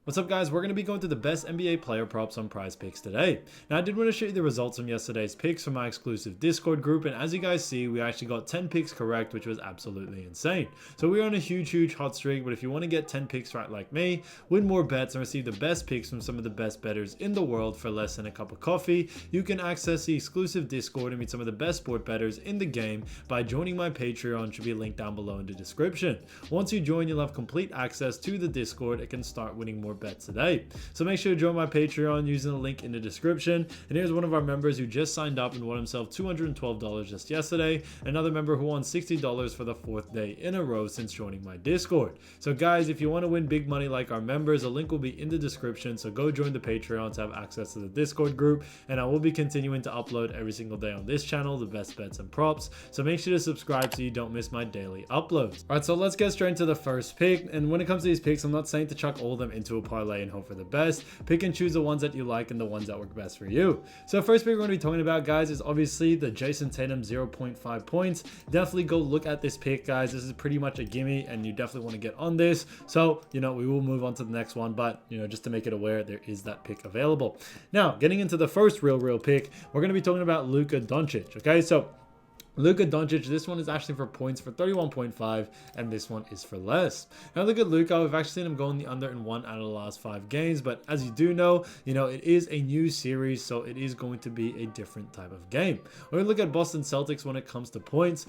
What's up, guys? We're going to be going through the best NBA player props on PrizePicks today. Now, I did want to show you the results from yesterday's picks from my exclusive Discord group, and as you guys see, we actually got 10 picks correct, which was absolutely insane. So we're on a huge hot streak, but if you want to get 10 picks right like me, win more bets, and receive the best picks from some of the best bettors in the world for less than a cup of coffee, you can access the exclusive Discord and meet some of the best sport bettors in the game by joining my Patreon, which will be linked down below in the description. Once you join, you'll have complete access to the Discord and can start winning more bets today. So make sure to join my Patreon using the link in the description. And here's one of our members who just signed up and won himself $212 just yesterday. Another member who won $60 for the 4th day in a row since joining my Discord. So guys, if you want to win big money like our members, a link will be in the description. So go join the Patreon to have access to the Discord group. And I will be continuing to upload every single day on this channel the best bets and props. So make sure to subscribe so you don't miss my daily uploads. Alright, so let's get straight into the first pick. And when it comes to these picks, I'm not saying to chuck all of them into a parlay and hope for the best. Pick and choose the ones that you like and the ones that work best for you. So first pick we're going to be talking about, guys, is obviously the Jayson Tatum 0.5 points. Definitely go look at this pick, guys. This is pretty much a gimme and you definitely want to get on this. So, we will move on to the next one, but, just to make it aware, there is that pick available. Now, getting into the first real pick, we're going to be talking about Luka Doncic, okay? So, Luka Doncic, this one is actually for points for 31.5, and this one is for less. Now look at Luka. We've actually seen him go in the under in 1 out of the last 5 games, but as you do know, it is a new series, so it is going to be a different type of game. When we look at Boston Celtics when it comes to points,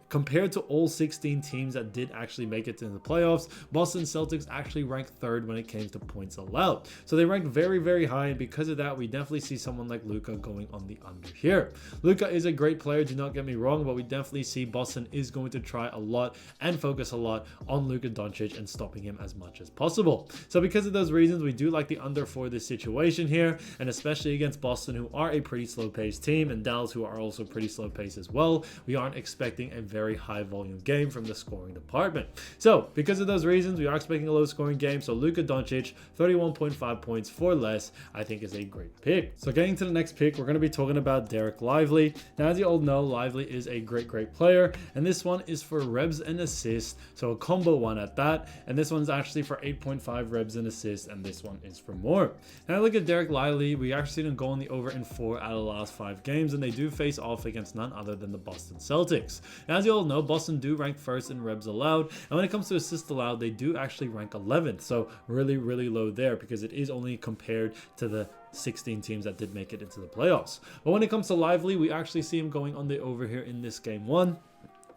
compared to all 16 teams that did actually make it to the playoffs, Boston Celtics actually ranked 3rd when it came to points allowed. So they ranked very high, and because of that, we definitely see someone like Luka going on the under here. Luka is a great player, do not get me wrong, but we definitely see Boston is going to try a lot and focus a lot on Luka Doncic and stopping him as much as possible. So because of those reasons, we do like the under for this situation here, and especially against Boston, who are a pretty slow-paced team, and Dallas, who are also pretty slow-paced as well. We aren't expecting a very high volume game from the scoring department. So because of those reasons, we are expecting a low scoring game. So Luka Doncic, 31.5 points for less, I think is a great pick. So getting to the next pick, we're going to be talking about Dereck Lively. Now, as you all know, Lively is a great player, and this one is for rebs and assists, so a combo one at that, and this one's actually for 8.5 rebs and assists, and this one is for more. Now look at Dereck Lively. We actually seen him go on the over in 4 out of the last 5 games, and they do face off against none other than the Boston Celtics. Now, as you all know, Boston do rank 1st in rebs allowed, and when it comes to assists allowed, they do actually rank 11th, so really low there, because it is only compared to the 16 teams that did make it into the playoffs. But when it comes to Lively, we actually see him going on the over here in this game 1.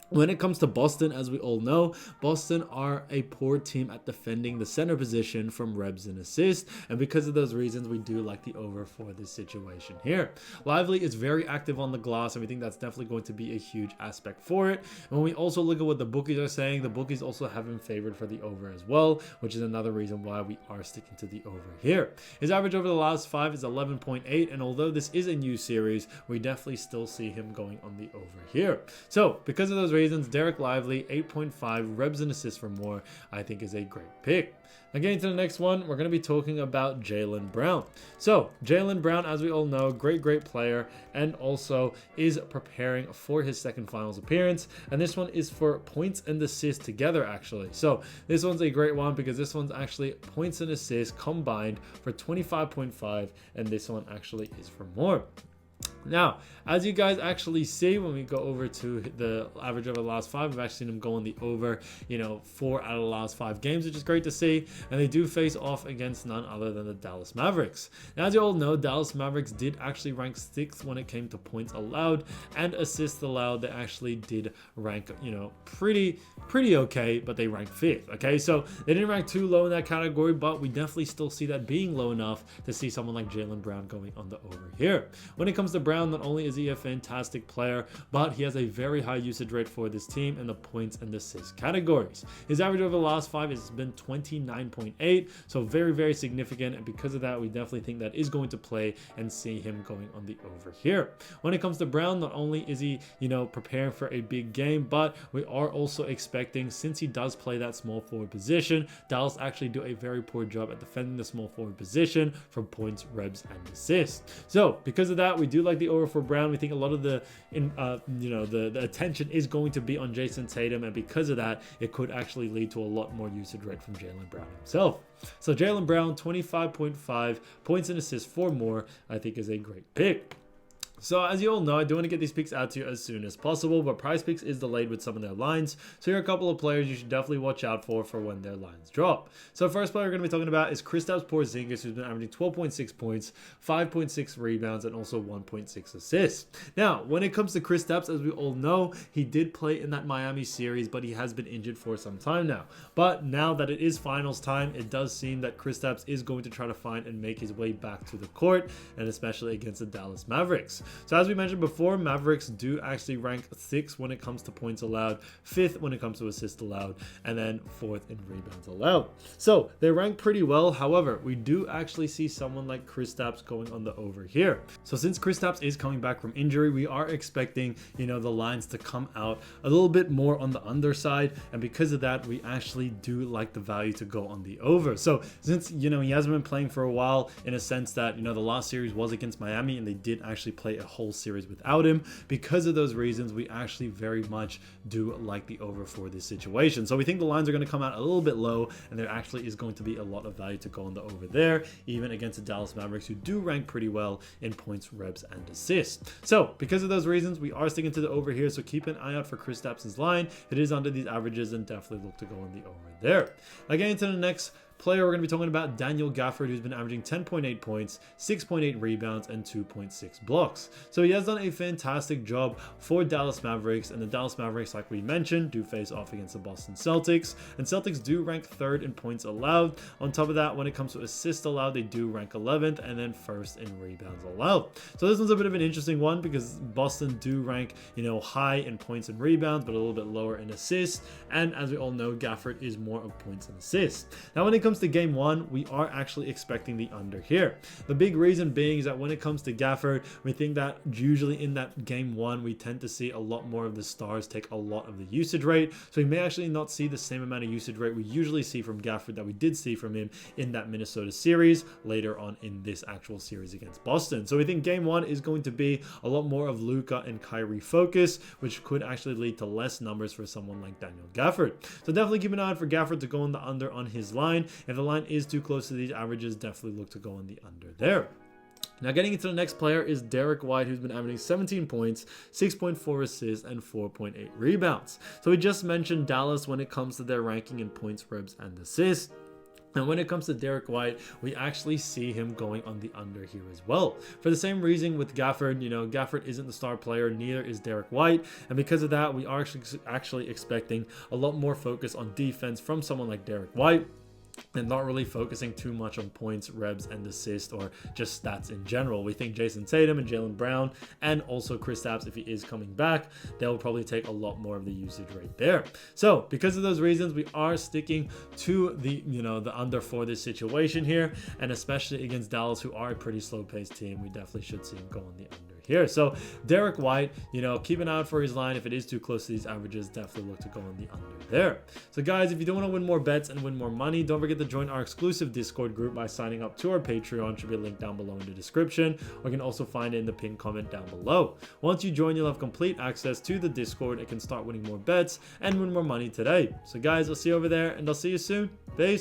When it comes to Boston, as we all know, Boston are a poor team at defending the center position from rebs and assists, and because of those reasons, we do like the over for this situation here. Lively is very active on the glass, and we think that's definitely going to be a huge aspect for it. And when we also look at what the bookies are saying, the bookies also have him favored for the over as well, which is another reason why we are sticking to the over here. His average over the last 5 is 11.8, and although this is a new series, we definitely still see him going on the over here. So because of those reasons, Dereck Lively, 8.5 rebs and assists for more, I think is a great pick. Now getting to the next one, we're going to be talking about Jaylen Brown. So Jaylen Brown, as we all know, great player, and also is preparing for his 2nd finals appearance, and this one is for points and assists together actually. So this one's a great one because this one's actually points and assists combined for 25.5, and this one actually is for more. Now, as you guys actually see, when we go over to the average over the last 5, we've actually seen him go on the over, 4 out of the last 5 games, which is great to see. And they do face off against none other than the Dallas Mavericks. Now, as you all know, Dallas Mavericks did actually rank 6th when it came to points allowed and assists allowed. They actually did rank, pretty okay, but they ranked 5th. Okay, so they didn't rank too low in that category, but we definitely still see that being low enough to see someone like Jaylen Brown going on the over here. When it comes to Brown, not only is he a fantastic player, but he has a very high usage rate for this team in the points and assists categories. His average over the last 5 has been 29.8, so very significant, and because of that, we definitely think that is going to play and see him going on the over here. When it comes to Brown, not only is he, preparing for a big game, but we are also expecting, since he does play that small forward position, Dallas actually do a very poor job at defending the small forward position for points, rebs, and assists. So because of that, we do like the over for Brown. We think a lot of the attention is going to be on Jayson Tatum, and because of that, it could actually lead to a lot more usage rate from Jaylen Brown himself. So Jaylen Brown, 25.5 points and assists for more, I think is a great pick. So as you all know, I do want to get these picks out to you as soon as possible, but PrizePicks is delayed with some of their lines. So here are a couple of players you should definitely watch out for when their lines drop. So first player we're going to be talking about is Kristaps Porzingis, who's been averaging 12.6 points, 5.6 rebounds, and also 1.6 assists. Now, when it comes to Kristaps, as we all know, he did play in that Miami series, but he has been injured for some time now. But now that it is finals time, it does seem that Kristaps is going to try to find and make his way back to the court, and especially against the Dallas Mavericks. So as we mentioned before, Mavericks do actually rank 6th when it comes to points allowed, 5th when it comes to assists allowed, and then 4th in rebounds allowed. So they rank pretty well. However, we do actually see someone like Kristaps going on the over here. So since Kristaps is coming back from injury, we are expecting, the lines to come out a little bit more on the underside. And because of that, we actually do like the value to go on the over. So since, he hasn't been playing for a while, in a sense that, the last series was against Miami and they did actually play a whole series without him. Because of those reasons, we actually very much do like the over for this situation. So we think the lines are going to come out a little bit low, and there actually is going to be a lot of value to go on the over there, even against the Dallas Mavericks, who do rank pretty well in points, reps, and assists. So because of those reasons, we are sticking to the over here. So keep an eye out for Kristaps's line. If it is under these averages, then definitely look to go on the over there. Now getting to the next player, we're going to be talking about Daniel Gafford, who's been averaging 10.8 points, 6.8 rebounds, and 2.6 blocks. So he has done a fantastic job for Dallas Mavericks, and the Dallas Mavericks, like we mentioned, do face off against the Boston Celtics, and Celtics do rank 3rd in points allowed. On top of that, when it comes to assists allowed, they do rank 11th, and then 1st in rebounds allowed. So this one's a bit of an interesting one because Boston do rank, high in points and rebounds, but a little bit lower in assists, and as we all know, Gafford is more of points and assists. Now when it comes to game 1, we are actually expecting the under here. The big reason being is that when it comes to Gafford, we think that usually in that game 1, we tend to see a lot more of the stars take a lot of the usage rate. So we may actually not see the same amount of usage rate we usually see from Gafford that we did see from him in that Minnesota series later on in this actual series against Boston. So we think game 1 is going to be a lot more of Luka and Kyrie focus, which could actually lead to less numbers for someone like Daniel Gafford. So definitely keep an eye out for Gafford to go on the under on his line. If the line is too close to these averages, definitely look to go on the under there. Now getting into the next player is Derek White, who's been averaging 17 points, 6.4 assists, and 4.8 rebounds. So we just mentioned Dallas when it comes to their ranking in points, reps, and assists. And when it comes to Derek White, we actually see him going on the under here as well. For the same reason with Gafford, Gafford isn't the star player, neither is Derek White. And because of that, we are actually expecting a lot more focus on defense from someone like Derek White, and not really focusing too much on points, reps, and assists, or just stats in general. We think Jayson Tatum and Jaylen Brown, and also Kristaps, if he is coming back, they'll probably take a lot more of the usage rate there. So because of those reasons, we are sticking to the the under for this situation here, and especially against Dallas, who are a pretty slow-paced team, we definitely should see him go on the under here. So Derek White, keep an eye out for his line. If it is too close to these averages, definitely look to go on the under there. So guys, if you do want to win more bets and win more money, don't forget to join our exclusive Discord group by signing up to our Patreon. Should be a link down below in the description, or you can also find it in the pinned comment down below. Once you join, you'll have complete access to the Discord and can start winning more bets and win more money today. So guys, I'll see you over there, and I'll see you soon. Peace.